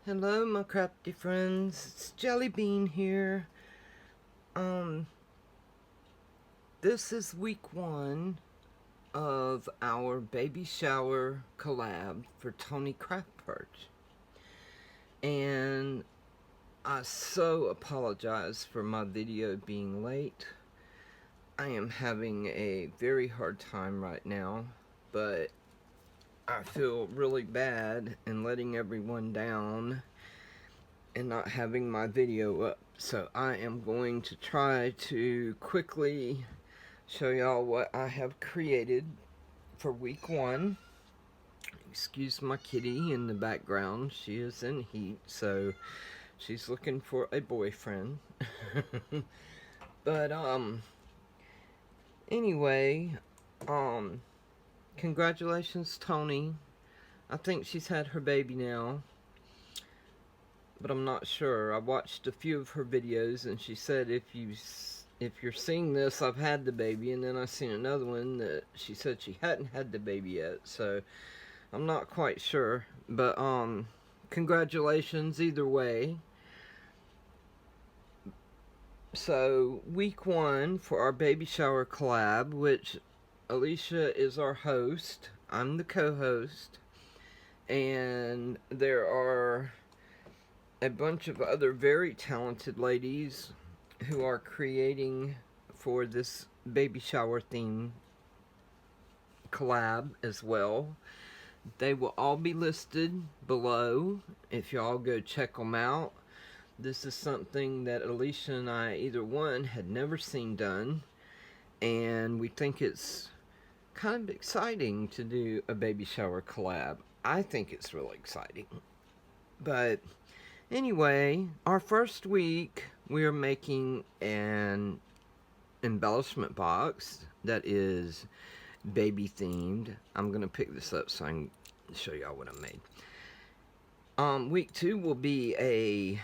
Hello my crafty friends, it's Jellybean here. This is week 1 of our baby shower collab for Toni CraftPurge. And I so apologize for my video being late. I am having a very hard time right now, but I feel really bad in letting everyone down and not having my video up. So I am going to try to quickly show y'all what I have created for week 1. Excuse my kitty in the background. She is in heat, so she's looking for a boyfriend. But anyway, congratulations Toni. I think she's had her baby now, but I'm not sure. I watched a few of her videos and she said if you're seeing this, I've had the baby, and then I seen another one that she said she hadn't had the baby yet, so I'm not quite sure. But congratulations either way. So week 1 for our baby shower collab, which Alicia is our host, I'm the co-host, and there are a bunch of other very talented ladies who are creating for this baby shower theme collab as well. They will all be listed below if y'all go check them out. This is something that Alicia and I, either one, had never seen done, and we think it's kind of exciting to do a baby shower collab. I think it's really exciting. But anyway, our first week we are making an embellishment box that is baby themed. I'm gonna pick this up so I can show y'all what I made. Week 2 will be a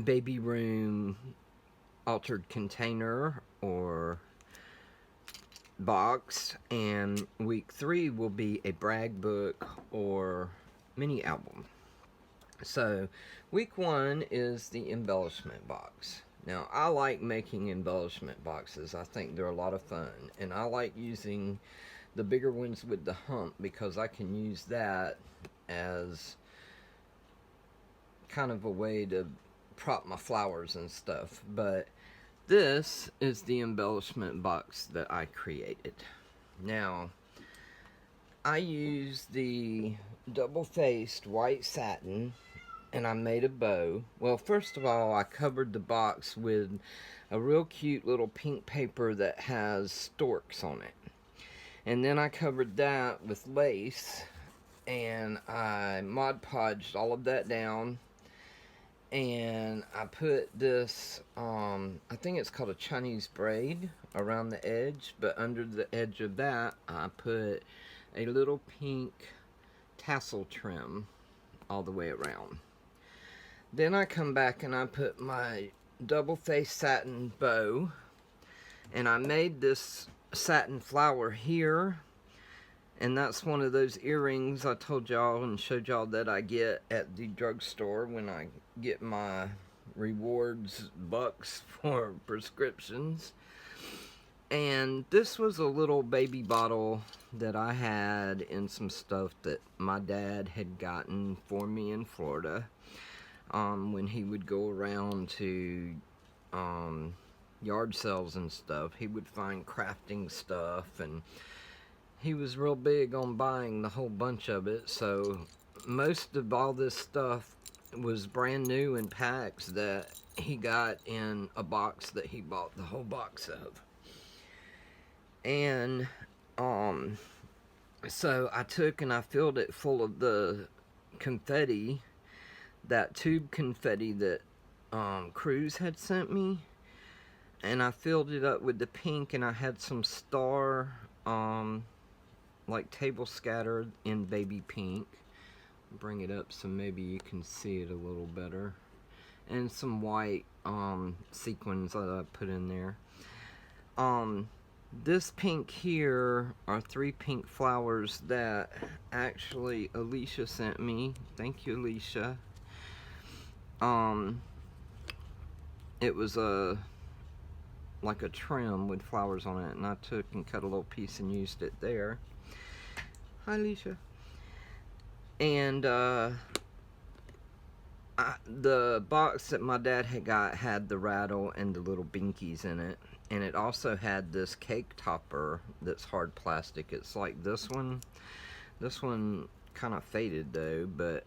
baby room altered container or box, and week 3 will be a brag book or mini album. So week 1 is the embellishment box. Now I like making embellishment boxes. I think they're a lot of fun, and I like using the bigger ones with the hump because I can use that as kind of a way to prop my flowers and stuff. But this is the embellishment box that I created. Now I use the double-faced white satin, and I made a bow. Well, first of all, I covered the box with a real cute little pink paper that has storks on it. And then I covered that with lace, and I Mod Podged all of that down. And I put this, I think it's called a Chinese braid around the edge, but under the edge of that, I put a little pink tassel trim all the way around. Then I come back and I put my double-faced satin bow, and I made this satin flower here, and that's one of those earrings I told y'all and showed y'all that I get at the drugstore when I get my rewards bucks for prescriptions. And this was a little baby bottle that I had in some stuff that my dad had gotten for me in Florida. When he would go around to yard sales and stuff, he would find crafting stuff, and he was real big on buying the whole bunch of it. So most of all this stuff was brand new in packs that he got in a box that he bought the whole box of. And so I took and I filled it full of the confetti, that tube confetti that Cruz had sent me, and I filled it up with the pink, and I had some star like table scatter in baby pink. Bring it up so maybe you can see it a little better, and some white sequins that I put in there. This pink here are 3 pink flowers that actually Alicia sent me. Thank you, Alicia. it was like a trim with flowers on it, and I took and cut a little piece and used it there. Hi, Alicia. And the box that my dad had got had the rattle and the little binkies in it, and it also had this cake topper that's hard plastic. It's like this one. This one kind of faded though, but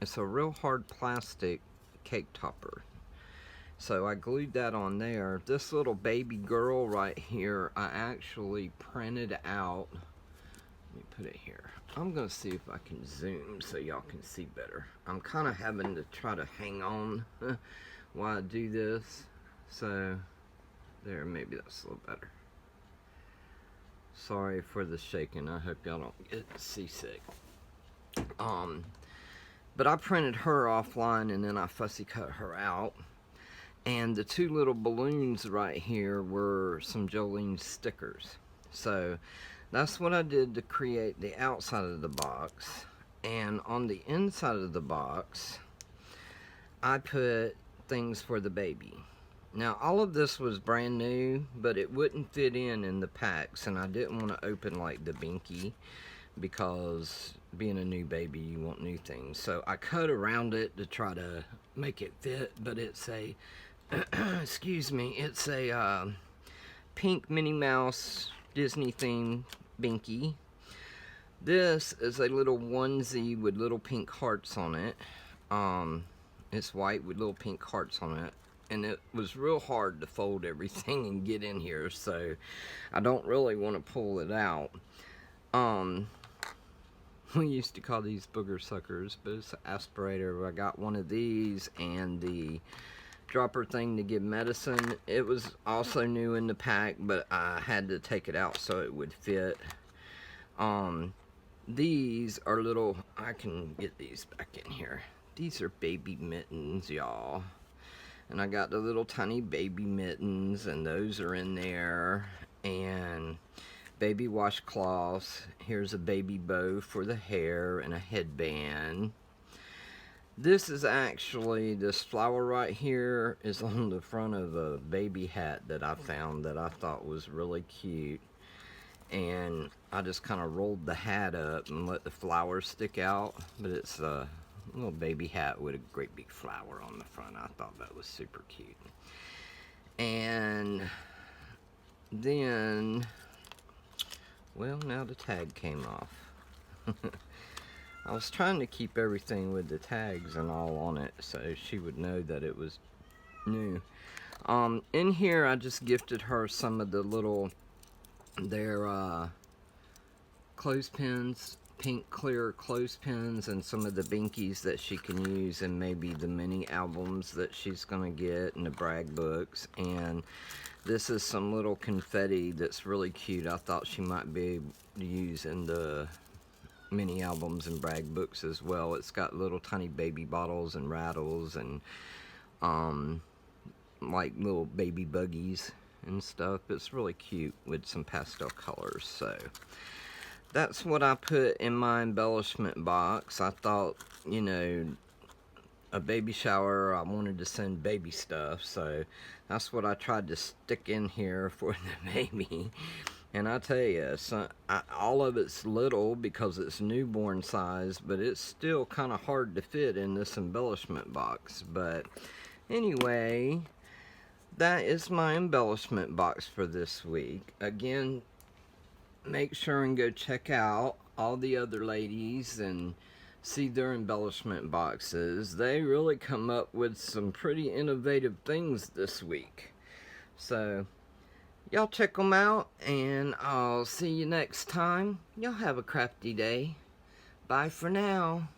it's a real hard plastic cake topper. So I glued that on there. This little baby girl right here, I actually printed out. Let me put it here. I'm gonna see if I can zoom so y'all can see better. I'm kind of having to try to hang on while I do this. So there, maybe that's a little better. Sorry for the shaking. I hope y'all don't get seasick. But I printed her offline and then I fussy cut her out. And the two little balloons right here were some Jolene stickers. So that's what I did to create the outside of the box. And on the inside of the box, I put things for the baby. Now, all of this was brand new, but it wouldn't fit in the packs, and I didn't want to open like the binky, because being a new baby, you want new things. So I cut around it to try to make it fit, but it's a excuse me, it's a pink Minnie Mouse Disney themed binky. This is a little onesie with little pink hearts on it. It's white with little pink hearts on it, and it was real hard to fold everything and get in here, so I don't really want to pull it out. We used to call these booger suckers, but it's an aspirator. I got one of these and the dropper thing to give medicine. It was also new in the pack, but I had to take it out so it would fit. These are little, I can get these back in here. These are baby mittens, y'all. And I got the little tiny baby mittens, and those are in there. And baby washcloths. Here's a baby bow for the hair and a headband. This is actually, this flower right here is on the front of a baby hat that I found that I thought was really cute. And I just kind of rolled the hat up and let the flowers stick out. But it's a little baby hat with a great big flower on the front. I thought that was super cute. And then, well, now the tag came off. I was trying to keep everything with the tags and all on it so she would know that it was new. In here I just gifted her some of the little, their clothespins, pink clear clothespins, and some of the binkies that she can use, and maybe the mini albums that she's gonna get, and the brag books. And this is some little confetti that's really cute. I thought she might be able to use in the mini albums and brag books as well. It's got little tiny baby bottles and rattles and like little baby buggies and stuff. It's really cute with some pastel colors. So that's what I put in my embellishment box. I thought, you know, a baby shower, I wanted to send baby stuff, so that's what I tried to stick in here for the baby. And I tell you, all of it's little because it's newborn size, but it's still kind of hard to fit in this embellishment box. But anyway, that is my embellishment box for this week. Again, make sure and go check out all the other ladies and see their embellishment boxes. They really come up with some pretty innovative things this week. So y'all check them out, and I'll see you next time. Y'all have a crafty day. Bye for now.